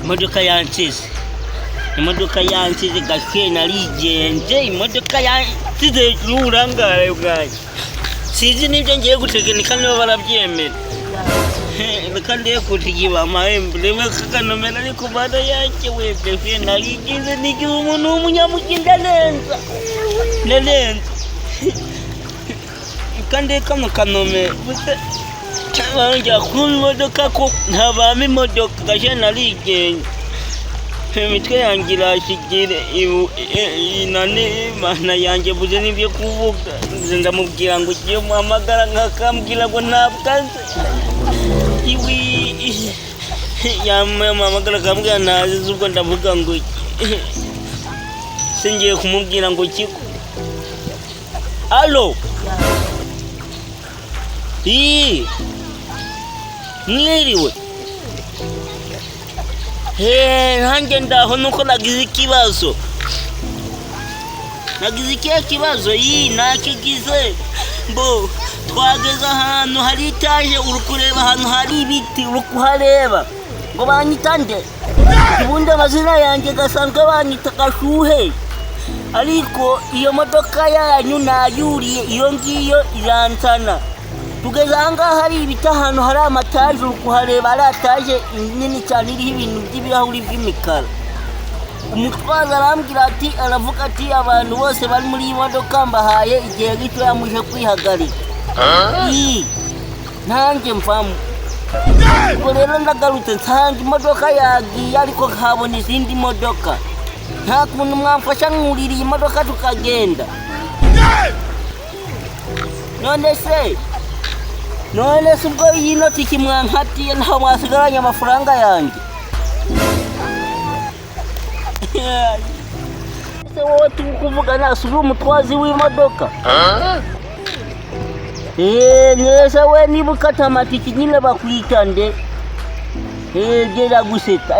imodoka yansize gake narigenje, imodoka yansize urangare bwaje. Sizi nibyo ngiye gutegenika niba barabyemera. Reka ndiye kutigiba amahembe rimwe kakanomera ariko bada yake webye narigize nigi umuntu w'umunyamuginda nenza. Kandi kano kanome njya ku modoka ko ntabamo imodoka gaje narigenje. Imitwe yanjye irashigire inane mana yanjye buze nibyo kuvuga. Ndamubwira ngo ugiye muhamagara nkakambwira ngo ntabwanze. Iwi yamamagara kambwira nazi ubwo ndavuga ngo singiye kumubwira ngo kiko. Allo mwiriwe. Hanjye ndaho nuko nagize ikibazo. Nakigize nakigize mbo twageze ahantu hari itaje urukureba ahantu hari ibiti urukuhareba ngo banyitande ubundi amazina yanjye gasanzwe banyita Gashuhe, ariko iyo modoka yanyu nayuriye iyo ngiyo iransana. Tugeze ahangaha hari ibiti ahantu hari amataje urukuhareba ari ataje nini cyane iriho ibintu by'ibirahuri by'imikara. Umutwaza arambwira ati aravuga ati abantu bose bari muri iyi modoka mbahaye igihe gito yamuje kwihagarika. Nanjye mfamu ubwo rero ndagarutse nsanga imodoka yagiye ariko habona izindi modoka. Nta kuntu mwamfasha nkurira iyi modoka tukagenda. None se ubwo iyi noti mwankatiye ntaho mwasigaranye amafaranga yanjye. Se wowe tukuvuga nasubira umutwazi w'imodoka. Nese we niba ukata amatiki nyine bakwita nde. Genda guseta.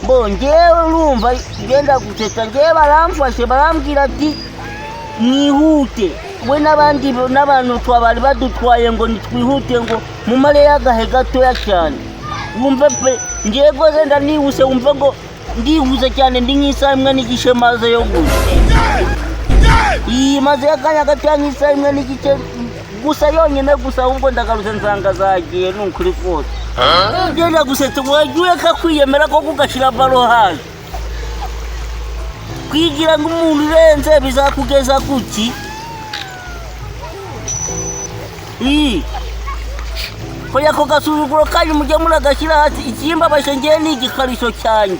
Bo njyewe urumva genda guseta, njyewe baramfashe barambwira ati mwihute. We n'abantu twabari badutwaye ngo nitwihute ngo mu mare y'agahe gatoya cyane. Wumve pe ngiye goze ndanihuse, wumve ngo ndihuse cyane ndi nk'isaha imwe n'igice maze yo gusa. Maze yakanya gatoya nk'isaha imwe n'igice gusa yonyine gusa, ahubwo ndagarutse nsanga zagiye n'ukuri kose. Genda guseta wagiye kakwiyemera ko kugashira baro hasi. Kwigira ngo umuntu urenze bizakugeza kuki? Koya ko gasuzuguro kanyu mujye muragashyira hasi. Ikimba bashengiye ni igikariso cyanjye.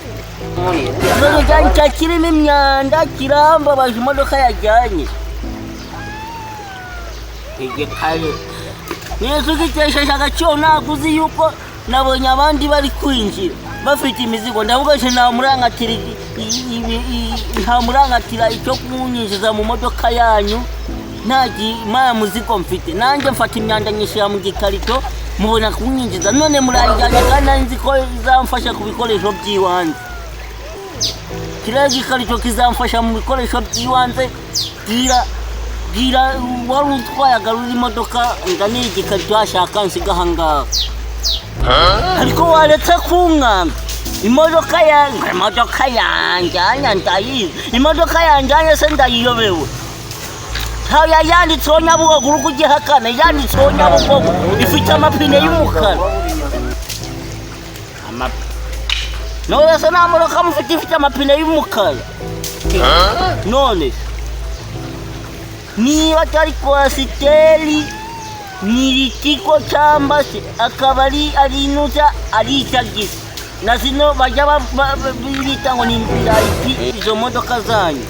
Ikibazo cyanjye cyakirimo imyanda kiramba baje imodoka yajyanye. Igikare Yesu gitesheje agaciro naguzi yuko nabonye abandi bari kwinjira bafite imizigo. Ndavuga je nta murangatira icyo kunyinjiza mu modoka yanyu. Ntaji maya muzigo mfite, nanjye mfata imyanda nyishira mu gikarito mubona kunyinjiza. None murayijyanye kandi nzi ko izamfasha ku bikoresho by'iwanze. Kiriya gikarito kizamfasha mu bikoresho by'iwanze. Gira wari utwaye agarura imodoka ndanira igikarito ashaka nsiga ahangaha. Ariko waretse kunkanga imodoka yanjye ndayizi. Imodoka yanjye se ndayiyobewe. Haya yanditseho Nyabugogo urugo ugihakana, yanditseho Nyabugogo ifite amapine y'umukara. None se nta modoka mufite ifite amapine y'umukara? None niba atari kwasiteri ni Ritiko cyangwa se akaba ari inuza ari itagisi na zino bajya bita ngo ni VIP izo modoka zanyu.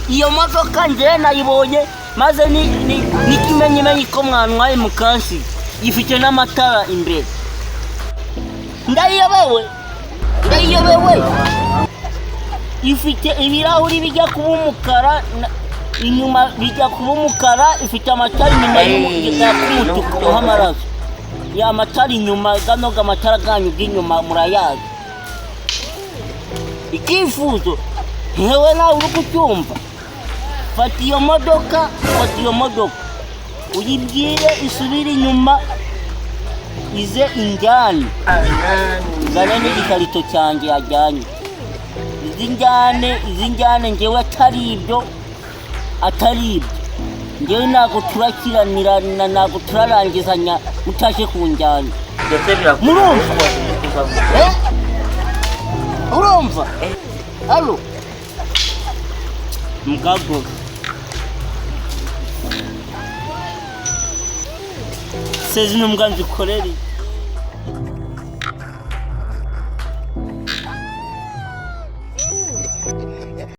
Iyo modoka nje nayibonye maze ni kimenyimenyi ko mwanwaye mukansi ifite n'amatara imbere. Ndayiyobewe ifite ibirahuri bijya kuba umukara inyuma bijya kuba umukara, ifite amatara inyuma y'umutuku nk'amaraso. Ya matara inyuma ganoga amatara ganyu bw'inyuma murayazi. Ikifuzo hewe nawe uri kucyumva, fata iyo modoka uyibwire isubire inyuma ize injyane zane n'igikarito cyanjye yajyanye izi njyane njyewe atari ibyo njyewe ntabwo turakiranirana ntabwo turarangizanya utaje ku njyana urumva alo mugabo sezi n'umuganzi ukorera